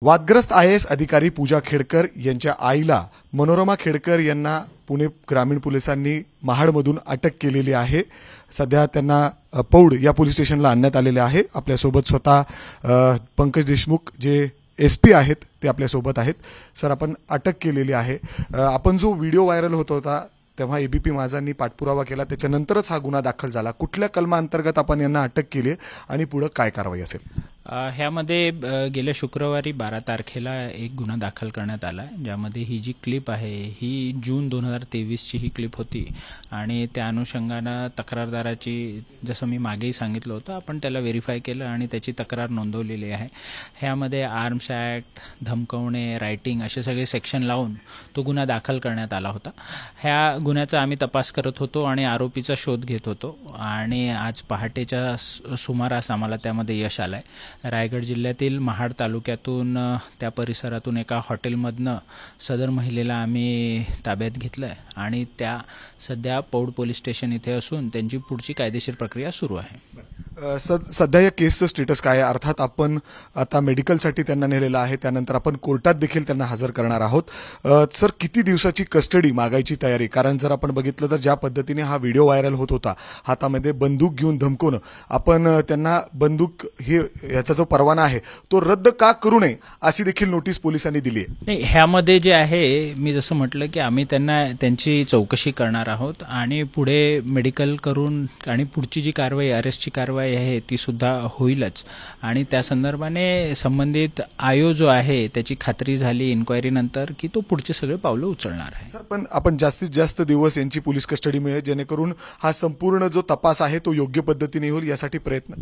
वादग्रस्त IAS अधिकारी पूजा खेडकर यांच्या आईला मनोरमा खेडकर यांना पुणे ग्रामीण पोलिसांनी महाडमधून अटक केलेली आहे। सध्या त्यांना पौड या पोलीस स्टेशनला आणण्यात आलेले आहे। आपल्या सोबत स्वतः पंकज देशमुख जे SP आहेत ते आपल्या सोबत आहेत। सर, आपण अटक केलेली आहे। आपण जो व्हिडिओ व्हायरल होत होता तेव्हा ABP माझांनी पाठपुरावा केला, त्याच्यानंतरच हा गुन्हा दाखल झाला। कुठल्या कलमांतर्गत आपण यांना अटक केली आणि पुढे काय कारवाई असेल? ह्यामध्ये गेल्या शुक्रवारी 12 तारखेला एक गुन्हा दाखल करण्यात आला, ज्यामध्ये ही जी क्लिप आहे ही जून 2023 ची ही क्लिप होती आणि त्या अनुषंगाने तक्रारदाराची, जसं मी मागेही सांगितलं होतं, आपण त्याला व्हेरीफाय केलं आणि त्याची तक्रार नोंदवलेली आहे। ह्यामध्ये आर्म्स ॲक्ट, धमकवणे, रायटिंग असे सगळे सेक्शन लावून तो गुन्हा दाखल करण्यात आला होता। ह्या गुन्ह्याचा आम्ही तपास करत होतो आणि आरोपीचा शोध घेत होतो आणि आज पहाटेच्या सुमारास आम्हाला त्यामध्ये यश आलंय। रायगड जिल्ह्यातील महाड तालुक्यातून त्या परिसरातून एका हॉटेलमधनं सदर महिलेला आम्ही ताब्यात घेतलंय आणि त्या सध्या पौड पोलीस स्टेशन इथे असून त्यांची पुढची कायदेशीर प्रक्रिया सुरू आहे। सध्या या केसचं स्टेटस काय आहे? अर्थात आपण आता मेडिकलसाठी त्यांना नेलेलं आहे, त्यानंतर आपण कोर्टात देखील त्यांना हजर करणार आहोत। सर, किती दिवसाची कस्टडी मागायची तयारी? कारण जर आपण बघितलं तर ज्या पद्धतीने हा व्हिडिओ व्हायरल होत होता, हातामध्ये बंदूक घेऊन धमकवणं, आपण त्यांना बंदूक हे याचा जो परवाना आहे तो रद्द का करू नये अशी देखील नोटीस पोलिसांनी दिली आहे। नाही, ह्यामध्ये जे आहे, मी जसं म्हटलं की आम्ही त्यांना त्यांची चौकशी करणार आहोत आणि पुढे मेडिकल करून आणि पुढची जी कारवाई, अरेस्टची कारवाई आहे ती सुद्धा होईलच आणि त्या संदर्भाने संबंधित आयोग जो आहे त्याची खात्री झाली इन्क्वायरी नंतर की तो पुढचे सगळे पावलं उचलणार आहे। सर, पण आपण जास्तीत जास्त दिवस यांची पोलीस कस्टडी मिळेल जेणेकरून हा संपूर्ण जो तपास आहे तो योग्य पद्धतीने होईल, यासाठी प्रयत्न?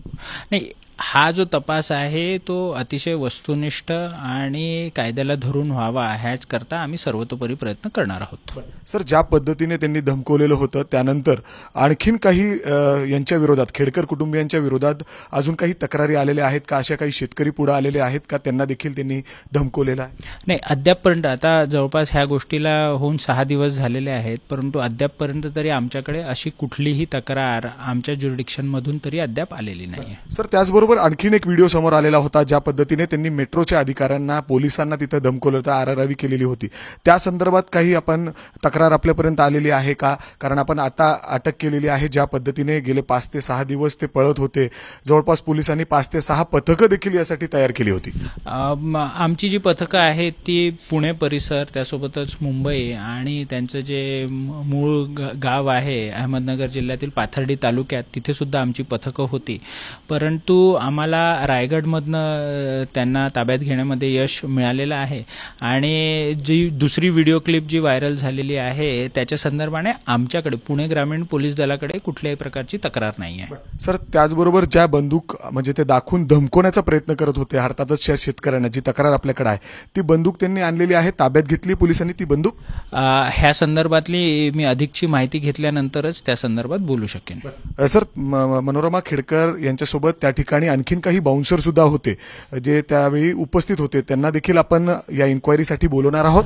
नाही, हा जो तपास आहे तो अतिशय वस्तुनिष्ठ आणि कायद्याला धरून व्हावा, ह्याच करता आम्ही सर्वतोपरी प्रयत्न करणार आहोत। सर, ज्या पद्धतीने त्यांनी धमकवलेलं होतं त्यानंतर आणखीन काही यांच्या विरोधात, खेडकर कुटुंबियांच्या विरोधात अजून काही तक्रारी आलेल्या आहेत का? अशा काही शेतकरी पुढे आलेले आहेत का त्यांना देखील त्यांनी धमकवलेलं आहे? नाही, अद्यापपर्यंत आता जवळपास ह्या गोष्टीला होऊन 6 दिवस झालेले आहेत, परंतु अद्यापपर्यंत तरी आमच्याकडे अशी कुठलीही तक्रार आमच्या ज्युरिडिक्शन मधून तरी अद्याप आलेली नाही। सर, त्याचबरोबर आणखीन एक व्हिडिओ समोर आलेला होता ज्या पद्धतीने त्यांनी मेट्रोच्या अधिकाऱ्यांना, पोलिसांना तिथे धमकवलं होतं, आररावी केलेली होती। त्या संदर्भात काही आपण तक्रार आपल्यापर्यंत आलेली आहे का? कारण आपण आता अटक केलेली आहे, ज्या पद्धतीने गेले 5 ते 6 दिवस ते पळत होते, जवळपास पोलिसांनी 5 ते 6 पथकं देखील यासाठी तयार केली होती। आमची जी पथकं आहेत ती पुणे परिसर, त्यासोबतच मुंबई आणि त्यांचं जे मूळ गाव आहे अहमदनगर जिल्ह्यातील पाथर्डी तालुक्यात, तिथे सुद्धा आमची पथकं होती। परंतु आम्हाला रायगडमधनं त्यांना ताब्यात घेण्यामध्ये यश मिळालेलं आहे आणि जी दुसरी व्हिडिओ क्लिप जी व्हायरल झालेली आहे त्याच्या संदर्भाने आमच्याकडे पुणे ग्रामीण पोलीस दलाकडे कुठल्याही प्रकारची तक्रार नाही आहे। सर, त्याचबरोबर ज्या बंदूक म्हणजे ते दाखवून धमकवण्याचा प्रयत्न करत होते, अर्थातच शेतकऱ्यांना जी तक्रार आपल्याकडे आहे ती बंदूक त्यांनी आणलेली आहे, ताब्यात घेतली पोलिसांनी ती बंदूक? ह्या संदर्भातली मी अधिकची माहिती घेतल्यानंतरच त्या संदर्भात बोलू शकेन। सर, मनोरमा खेडकर यांच्यासोबत त्या ठिकाणी आणखीन काही बाउन्सर सुद्धा होते जे त्यावेळी उपस्थित होते, त्यांना देखील आपण या इन्क्वायरीसाठी बोलवणार आहोत।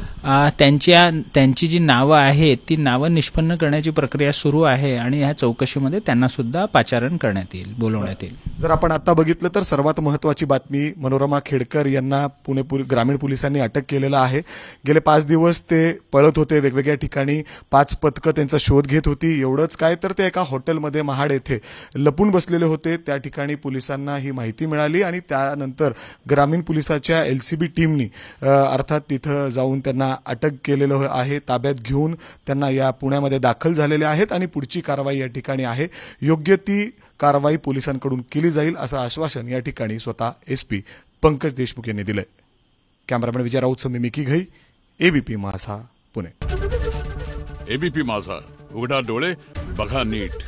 त्यांची जी नावं आहेत ती नावं निष्पन्न करण्याची प्रक्रिया सुरू आहे आणि या चौकशीमध्ये त्यांना सुद्धा पाचारण करण्यात येईल, बोलवण्यात येईल। जर आपण आता बघितलं तर सर्वात महत्त्वाची बातमी, मनोरमा खेडकर यांना पुणे ग्रामीण पोलिसांनी अटक केलेलं आहे। गेले 5 दिवस ते पळत होते वेगवेगळ्या ठिकाणी, 5 पथकं त्यांचा शोध घेत होती। एवढंच काय तर ते एका हॉटेलमध्ये महाड येथे लपून बसलेले होते। त्या ठिकाणी पोलिसांना ही माहिती मिळाली आणि त्यानंतर ग्रामीण पोलिसाच्या LCB टीमनी अर्थात तिथं जाऊन त्यांना अटक केलेलं आहे, ताब्यात घेऊन त्यांना या पुण्यामध्ये दाखल झालेले आहेत आणि पुढची कारवाई या ठिकाणी आहे, योग्य ती कारवाई पोलिसांकडून केली जाईल असं आश्वासन या ठिकाणी स्वतः SP पंकज देशमुख यांनी दिलंय। कॅमेरामॅन विजय राऊत सह मी मिकी घई, ABP माझा, पुणे। ABP माझा, उघडा डोळे बघा नीट।